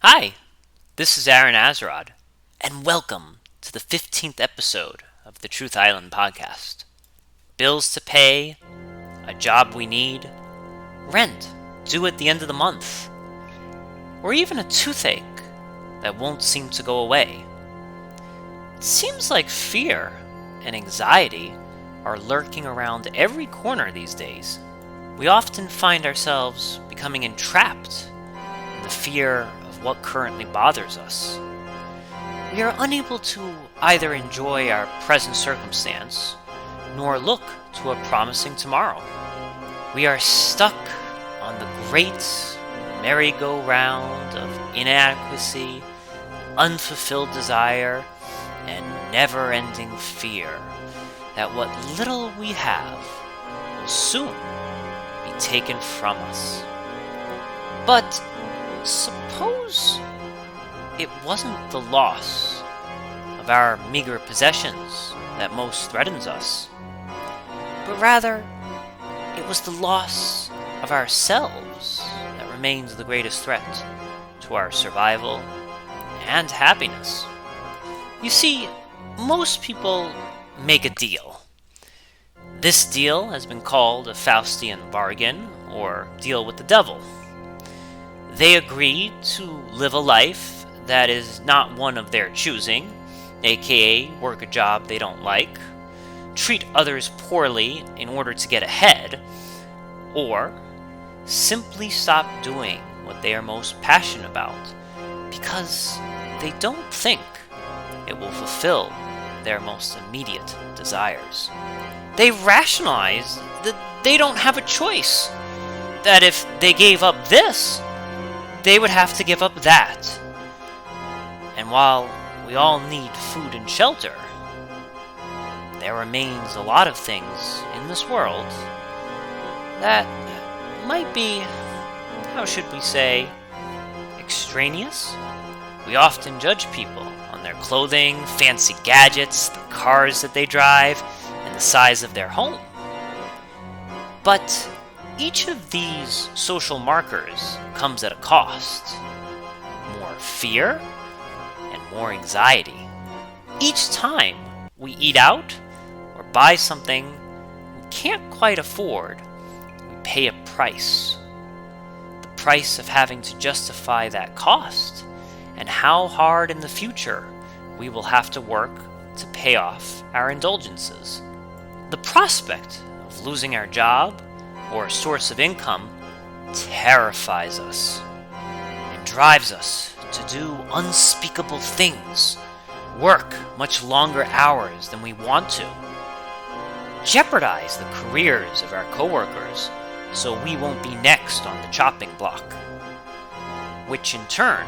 Hi, this is Aaron Azarod, and welcome to the 15th episode of the Truth Island podcast. Bills to pay, a job we need, rent due at the end of the month, or even a toothache that won't seem to go away. It seems like fear and anxiety are lurking around every corner these days. We often find ourselves becoming entrapped in the fear of what currently bothers us. We are unable to either enjoy our present circumstance nor look to a promising tomorrow. We are stuck on the great merry-go-round of inadequacy, unfulfilled desire, and never-ending fear that what little we have will soon be taken from us. But suppose it wasn't the loss of our meager possessions that most threatens us, but rather it was the loss of ourselves that remains the greatest threat to our survival and happiness. You see, most people make a deal. This deal has been called a Faustian bargain, or deal with the devil. They agree to live a life that is not one of their choosing, aka work a job they don't like, treat others poorly in order to get ahead, or simply stop doing what they are most passionate about because they don't think it will fulfill their most immediate desires. They rationalize that they don't have a choice, that if they gave up this, they would have to give up that. And while we all need food and shelter, there remains a lot of things in this world that might be, how should we say, extraneous. We often judge people on their clothing, fancy gadgets, the cars that they drive, and the size of their home. But each of these social markers comes at a cost. More fear and more anxiety. Each time we eat out or buy something we can't quite afford, we pay a price. The price of having to justify that cost and how hard in the future we will have to work to pay off our indulgences. The prospect of losing our job or a source of income terrifies us and drives us to do unspeakable things, work much longer hours than we want to, jeopardize the careers of our coworkers so we won't be next on the chopping block, which in turn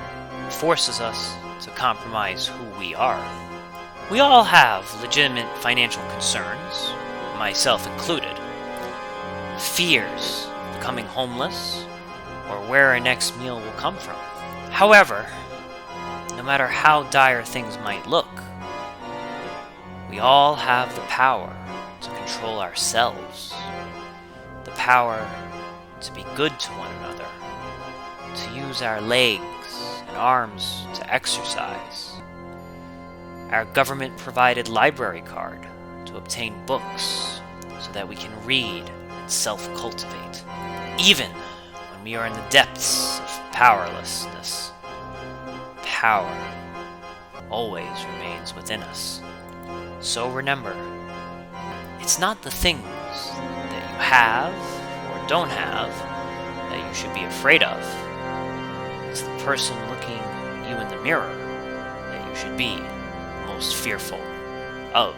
forces us to compromise who we are. We all have legitimate financial concerns, myself included. Fears of becoming homeless or where our next meal will come from. However, no matter how dire things might look, we all have the power to control ourselves, the power to be good to one another, to use our legs and arms to exercise, our government-provided library card to obtain books so that we can read and self-cultivate, even when we are in the depths of powerlessness. Power always remains within us. So remember, it's not the things that you have or don't have that you should be afraid of. It's the person looking you in the mirror that you should be most fearful of.